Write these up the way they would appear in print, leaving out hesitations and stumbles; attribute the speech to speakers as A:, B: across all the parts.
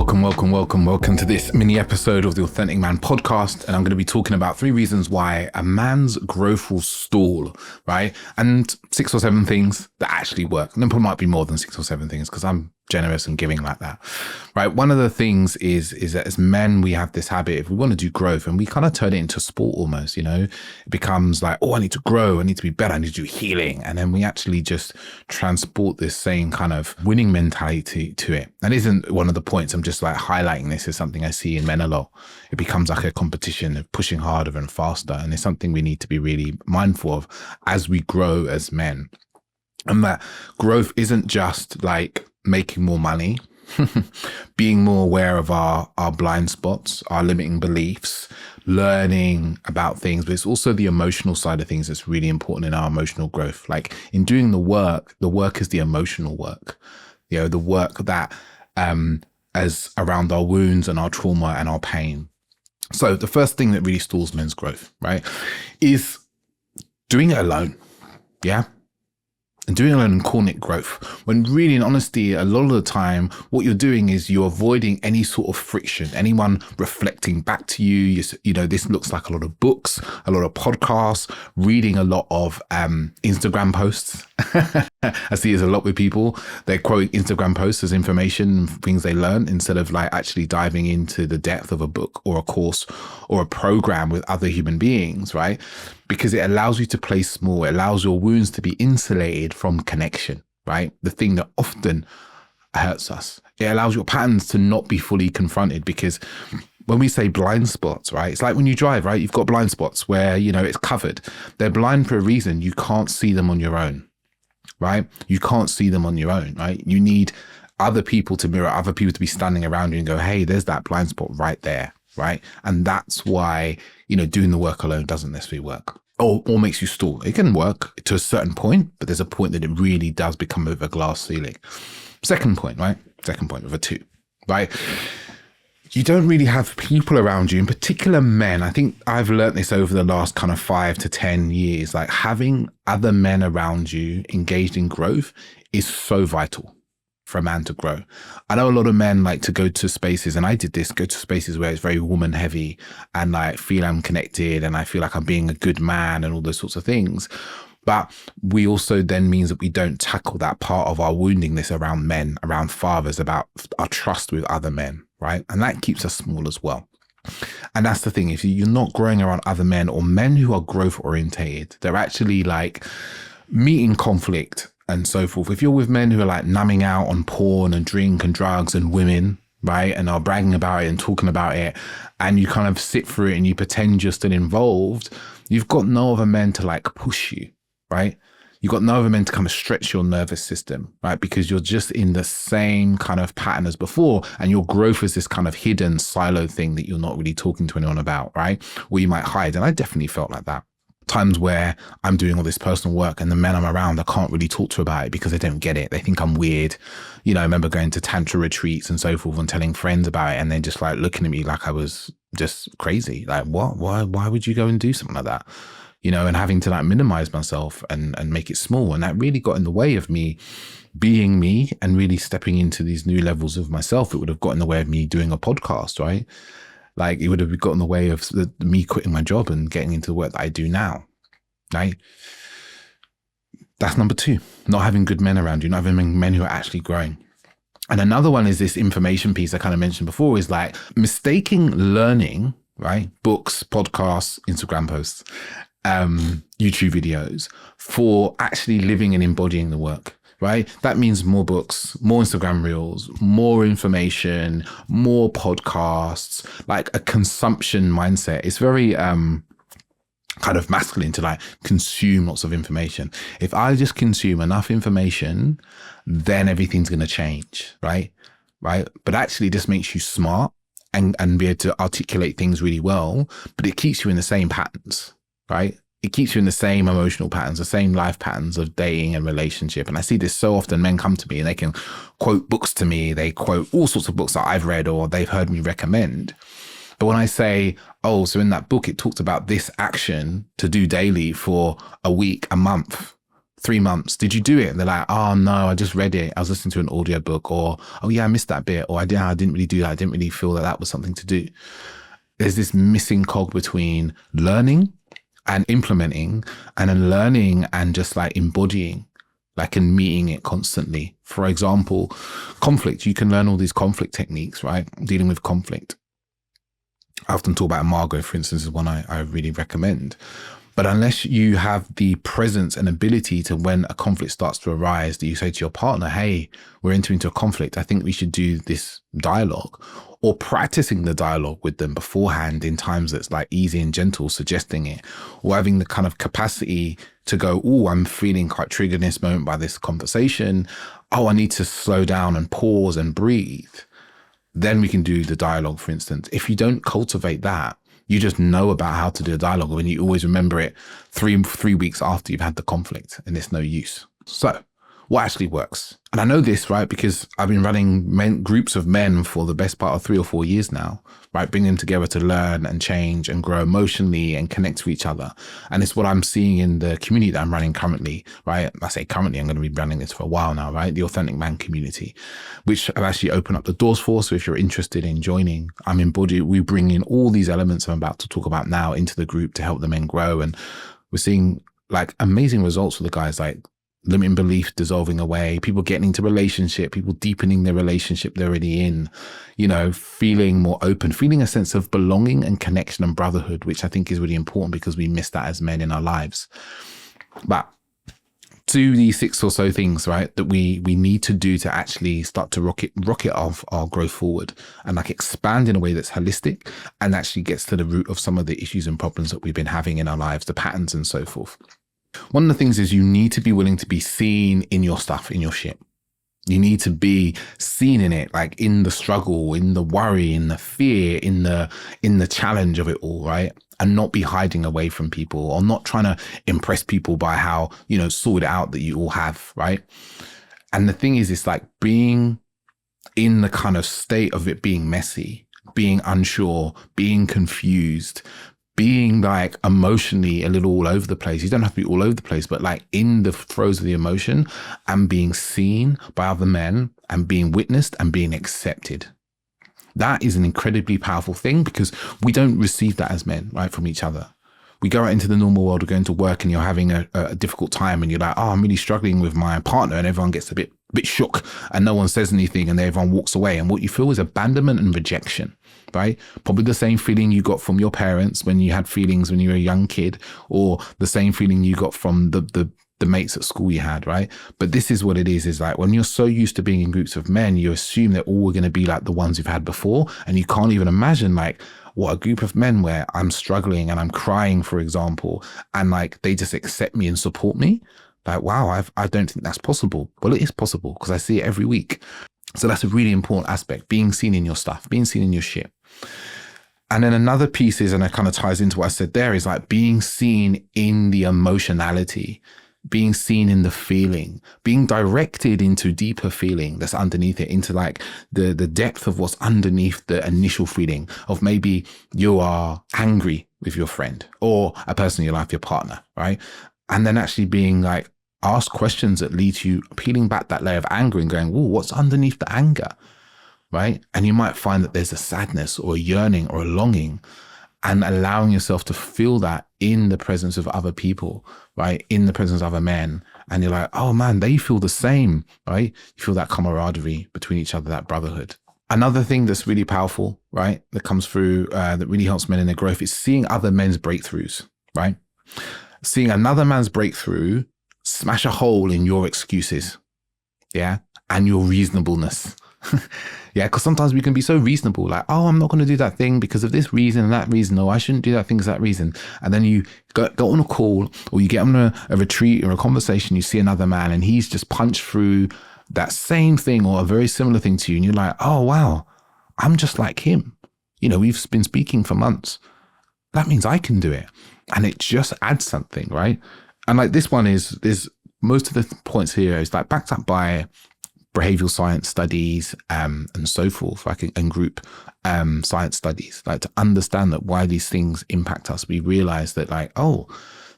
A: Welcome to this mini episode of the Authentic Man podcast. And I'm going to be talking about 3 reasons why a man's growth will stall, right? And 6 or 7 things that actually work. And there might be more than 6 or 7 things because I'm generous and giving like that, right? One of the things is that as men, we have this habit, if we want to do growth, and we kind of turn it into sport almost, it becomes like, oh, I need to grow, I need to be better, I need to do healing. And then we actually just transport this same kind of winning mentality to it. That isn't one of the points. I'm just like highlighting this as something I see in men a lot. It becomes like a competition of pushing harder and faster. And it's something we need to be really mindful of as we grow as men. And that growth isn't just like making more money, being more aware of our blind spots, our limiting beliefs, learning about things, but it's also the emotional side of things that's really important in our emotional growth. Like in doing the work is the emotional work, the work that as around our wounds and our trauma and our pain. So the first thing that really stalls men's growth, right, is doing it alone. Yeah. And doing it alone and calling it growth. When really in honesty, a lot of the time, what you're doing is you're avoiding any sort of friction, anyone reflecting back to you. This looks like a lot of books, a lot of podcasts, reading a lot of Instagram posts. I see it a lot with people. They're quoting Instagram posts as information, things they learn, instead of like actually diving into the depth of a book or a course or a program with other human beings, right? Because it allows you to play small. It allows your wounds to be insulated from connection, right? The thing that often hurts us. It allows your patterns to not be fully confronted, because when we say blind spots, right, it's like when you drive, right? You've got blind spots where, it's covered. They're blind for a reason. You can't see them on your own, right? You can't see them on your own, right? You need other people to mirror, other people to be standing around you and go, hey, there's that blind spot right there, right? And that's why, doing the work alone doesn't necessarily work. Or makes you stall. It can work to a certain point, but there's a point that it really does become over a glass ceiling. Second point, right? Second point of a 2, right? You don't really have people around you, in particular men. I think I've learned this over the last kind of 5 to 10 years. Like having other men around you engaged in growth is so vital for a man to grow. I know a lot of men like to go to spaces, and I did this, go to spaces where it's very woman heavy and like feel I'm connected and I feel like I'm being a good man and all those sorts of things. But we also then means that we don't tackle that part of our woundingness around men, around fathers, about our trust with other men, right? And that keeps us small as well. And that's the thing, if you're not growing around other men or men who are growth orientated, they're actually like meeting conflict and so forth. If you're with men who are like numbing out on porn and drink and drugs and women, right, and are bragging about it and talking about it, and you kind of sit through it and you pretend you're still involved, you've got no other men to like push you, right? You've got no other men to kind of stretch your nervous system, right? Because you're just in the same kind of pattern as before, and your growth is this kind of hidden silo thing that you're not really talking to anyone about, right? Or you might hide. And I definitely felt like that. Times where I'm doing all this personal work and the men I'm around, I can't really talk to about it because they don't get it. They think I'm weird. I remember going to tantra retreats and so forth and telling friends about it, and then just like looking at me like I was just crazy. Like, what? Why would you go and do something like that? And having to like minimize myself and make it small. And that really got in the way of me being me and really stepping into these new levels of myself. It would have got in the way of me doing a podcast, right? Like it would have got in the way of me quitting my job and getting into the work that I do now, right? That's number 2, not having good men around you, not having men who are actually growing. And another one is this information piece I kind of mentioned before, is like mistaking learning, right? Books, podcasts, Instagram posts, YouTube videos for actually living and embodying the work. Right? That means more books, more Instagram reels, more information, more podcasts, like a consumption mindset. It's very kind of masculine to like consume lots of information. If I just consume enough information, then everything's going to change, right? Right? But actually this makes you smart and be able to articulate things really well, but it keeps you in the same patterns, right? It keeps you in the same emotional patterns, the same life patterns of dating and relationship. And I see this so often. Men come to me and they can quote books to me. They quote all sorts of books that I've read or they've heard me recommend. But when I say, oh, so in that book, it talks about this action to do daily for a week, a month, 3 months. Did you do it? And they're like, oh no, I just read it. I was listening to an audio book, or, oh yeah, I missed that bit. Or I didn't really do that. I didn't really feel that that was something to do. There's this missing cog between learning and implementing, and then learning and just like embodying, like, and meeting it constantly. For example, conflict. You can learn all these conflict techniques, right? Dealing with conflict. I often talk about Margot, for instance, is one I really recommend. But unless you have the presence and ability to, when a conflict starts to arise, that you say to your partner, hey, we're entering into a conflict, I think we should do this dialogue, or practicing the dialogue with them beforehand in times that's like easy and gentle, suggesting it, or having the kind of capacity to go, oh, I'm feeling quite triggered in this moment by this conversation. Oh, I need to slow down and pause and breathe. Then we can do the dialogue, for instance. If you don't cultivate that, you just know about how to do a dialogue when you always remember it three weeks after you've had the conflict, and it's no use. So what actually works? And I know this, right, because I've been running groups of men for the best part of 3 or 4 years now, right, bringing them together to learn and change and grow emotionally and connect to each other. And it's what I'm seeing in the community that I'm running currently, right? I say currently, I'm going to be running this for a while now, right? The Authentic Man community, which I've actually opened up the doors for. So if you're interested in joining, we bring in all these elements I'm about to talk about now into the group to help the men grow. And we're seeing like amazing results for the guys, like limiting beliefs dissolving away, people getting into relationship, people deepening their relationship they're already in, you know, feeling more open, feeling a sense of belonging and connection and brotherhood, which I think is really important because we miss that as men in our lives. But do these 6 or so things, right, that we need to do to actually start to rocket off our growth forward and like expand in a way that's holistic and actually gets to the root of some of the issues and problems that we've been having in our lives, the patterns and so forth. One of the things is you need to be willing to be seen in your stuff, in your shit. You need to be seen in it, like in the struggle, in the worry, in the fear, in the challenge of it all, right? And not be hiding away from people or not trying to impress people by how, you know, sorted out that you all have, right? And the thing is, it's like being in the kind of state of it being messy, being unsure, being confused, being like emotionally a little all over the place. You don't have to be all over the place, but like in the throes of the emotion and being seen by other men and being witnessed and being accepted. That is an incredibly powerful thing because we don't receive that as men, right, from each other. We go out into the normal world, we're going to work and you're having a difficult time and you're like, oh, I'm really struggling with my partner, and everyone gets a bit shook and no one says anything and everyone walks away. And what you feel is abandonment and rejection, right? Probably the same feeling you got from your parents when you had feelings when you were a young kid, or the same feeling you got from the mates at school you had, right? But this is what it is like when you're so used to being in groups of men, you assume they're all going to be like the ones you've had before. And you can't even imagine like what a group of men where I'm struggling and I'm crying, for example, and like they just accept me and support me. Like, wow, I don't think that's possible. Well, it is possible because I see it every week. So that's a really important aspect, being seen in your stuff, being seen in your shit. And then another piece is, and it kind of ties into what I said there, is like being seen in the emotionality, being seen in the feeling, being directed into deeper feeling that's underneath it, into like the depth of what's underneath the initial feeling of maybe you are angry with your friend or a person in your life, your partner, right? And then actually being like, ask questions that lead to you peeling back that layer of anger and going, whoa, what's underneath the anger, right? And you might find that there's a sadness or a yearning or a longing, and allowing yourself to feel that in the presence of other people, right? In the presence of other men. And you're like, oh man, they feel the same, right? You feel that camaraderie between each other, that brotherhood. Another thing that's really powerful, right, that comes through, that really helps men in their growth is seeing other men's breakthroughs, right? Seeing another man's breakthrough smash a hole in your excuses, yeah, and your reasonableness. Yeah, because sometimes we can be so reasonable, like, oh, I'm not going to do that thing because of this reason and that reason, or I shouldn't do that thing for that reason. And then you go on a call or you get on a retreat or a conversation, you see another man and he's just punched through that same thing or a very similar thing to you. And you're like, oh, wow, I'm just like him. You know, we've been speaking for months. That means I can do it. And it just adds something, right? And like this one there's most of the points here is like backed up by behavioral science studies and so forth, like and group science studies, like to understand that why these things impact us. We realize that like, oh,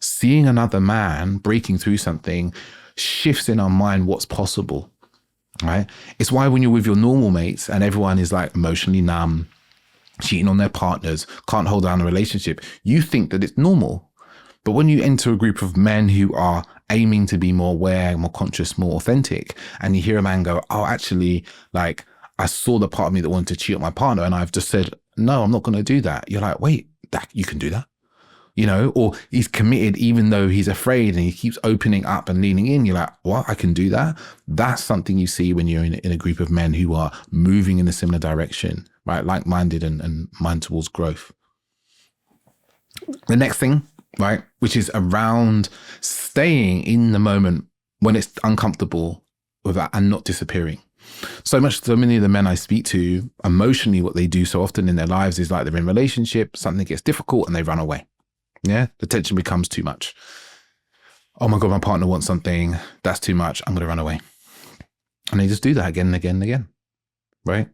A: seeing another man breaking through something shifts in our mind what's possible, right? It's why when you're with your normal mates and everyone is like emotionally numb, cheating on their partners, can't hold down a relationship, you think that it's normal. But when you enter a group of men who are aiming to be more aware, more conscious, more authentic, and you hear a man go, oh, actually, like, I saw the part of me that wanted to cheat on my partner and I've just said, no, I'm not going to do that. You're like, wait, you can do that? You know, or he's committed even though he's afraid and he keeps opening up and leaning in. You're like, what? I can do that? That's something you see when you're in a group of men who are moving in a similar direction, right? Like-minded and mind towards growth. The next thing, right, which is around staying in the moment when it's uncomfortable with that and not disappearing. So many of the men I speak to, emotionally, what they do so often in their lives is like they're in a relationship, something gets difficult and they run away. Yeah, the tension becomes too much. Oh my God, my partner wants something. That's too much. I'm going to run away. And they just do that again and again and again, right?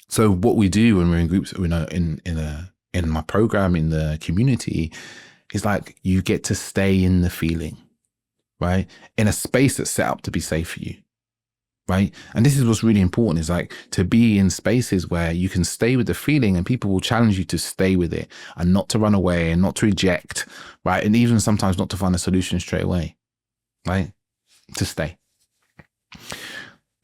A: So what we do when we're in groups, in my program, in the community, is like you get to stay in the feeling, right? In a space that's set up to be safe for you. Right. And this is what's really important, is like to be in spaces where you can stay with the feeling and people will challenge you to stay with it and not to run away and not to reject. Right. And even sometimes not to find a solution straight away. Right. To stay.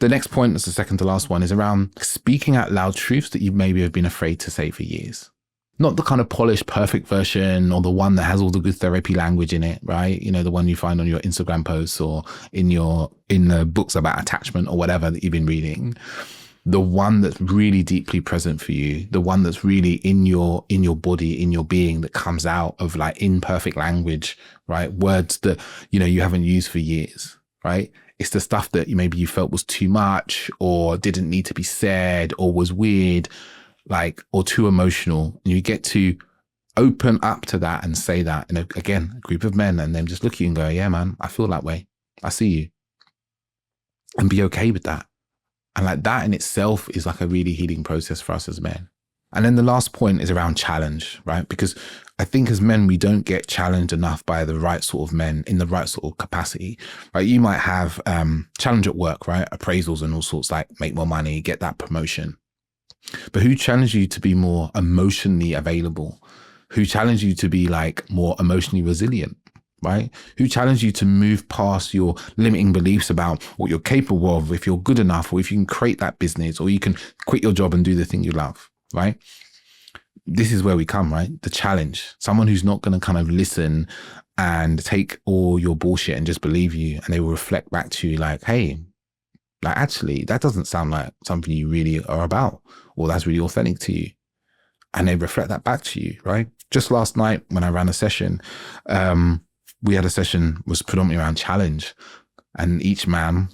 A: The next point, that's the second to last one, is around speaking out loud truths that you maybe have been afraid to say for years. Not the kind of polished, perfect version or the one that has all the good therapy language in it, right? You know, the one you find on your Instagram posts or in the books about attachment or whatever that you've been reading. The one that's really deeply present for you, the one that's really in your body, in your being, that comes out of like imperfect language, right? Words that, you know, you haven't used for years, right? It's the stuff that maybe you felt was too much or didn't need to be said or was weird, like, or too emotional. And you get to open up to that and say that in a group of men, and then just look at you and go, yeah, man, I feel that way. I see you. And be okay with that. And like that in itself is like a really healing process for us as men. And then the last point is around challenge, right? Because I think as men, we don't get challenged enough by the right sort of men in the right sort of capacity, right? You might have challenge at work, right? Appraisals and all sorts, like make more money, get that promotion. But who challenged you to be more emotionally available? Who challenged you to be like more emotionally resilient, right? Who challenged you to move past your limiting beliefs about what you're capable of, if you're good enough, or if you can create that business, or you can quit your job and do the thing you love, right? This is where we come, right? The challenge. Someone who's not going to kind of listen and take all your bullshit and just believe you. And they will reflect back to you like, hey, like, actually, that doesn't sound like something you really are about, or that's really authentic to you. And they reflect that back to you, right? Just last night when I ran a session, we had a session was predominantly around challenge, and each man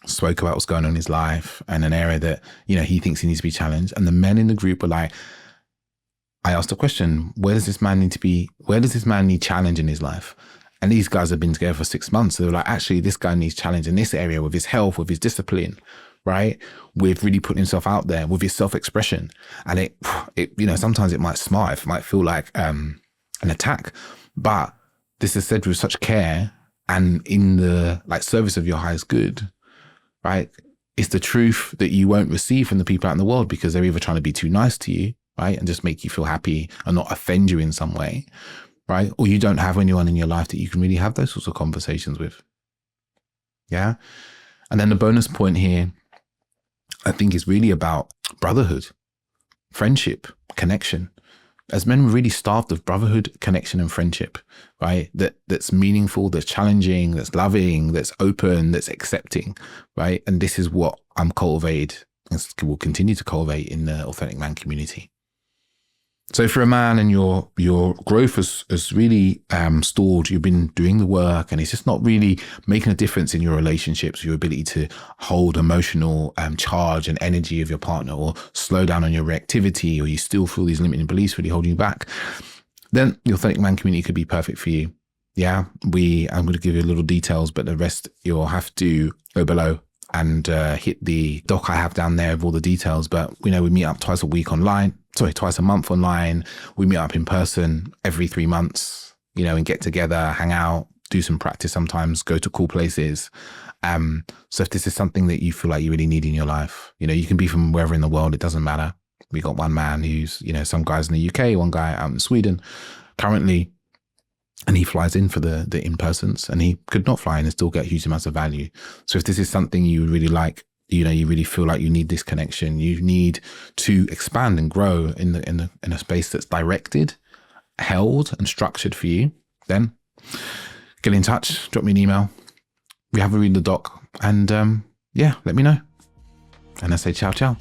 A: spoke about what's going on in his life and an area that, you know, he thinks he needs to be challenged. And the men in the group were like, I asked a question, where does this man need challenge in his life? And these guys have been together for 6 months. So they were like, actually, this guy needs challenge in this area with his health, with his discipline, right? With really putting himself out there, with his self-expression. And it you know, sometimes it might smart, it might feel like an attack, but this is said with such care and in the like service of your highest good, right? It's the truth that you won't receive from the people out in the world because they're either trying to be too nice to you, right? And just make you feel happy and not offend you in some way, right? Or you don't have anyone in your life that you can really have those sorts of conversations with. Yeah. And then the bonus point here, I think, is really about brotherhood, friendship, connection. As men, we're really starved of brotherhood, connection, and friendship, right? That's meaningful, that's challenging, that's loving, that's open, that's accepting, right? And this is what I'm cultivated and will continue to cultivate in the Authentic Man community. So for a man and your growth has really stalled, you've been doing the work and it's just not really making a difference in your relationships, your ability to hold emotional charge and energy of your partner, or slow down on your reactivity, or you still feel these limiting beliefs really holding you back, then the Authentic Man community could be perfect for you. Yeah, I'm going to give you a little details, but the rest you'll have to go below and hit the doc I have down there with all the details. But we meet up twice a month online. We meet up in person every 3 months, and get together, hang out, do some practice sometimes, go to cool places. So if this is something that you feel like you really need in your life, you know, you can be from wherever in the world, it doesn't matter. We got one man who's, you know, some guys in the UK, one guy out in Sweden currently, and he flies in for the in-persons, and he could not fly in and still get huge amounts of value. So if this is something you would really like, you know, you really feel like you need this connection, you need to expand and grow in a space that's directed, held and structured for you, then get in touch, drop me an email. We have a read the doc, and yeah, let me know. And I say ciao, ciao.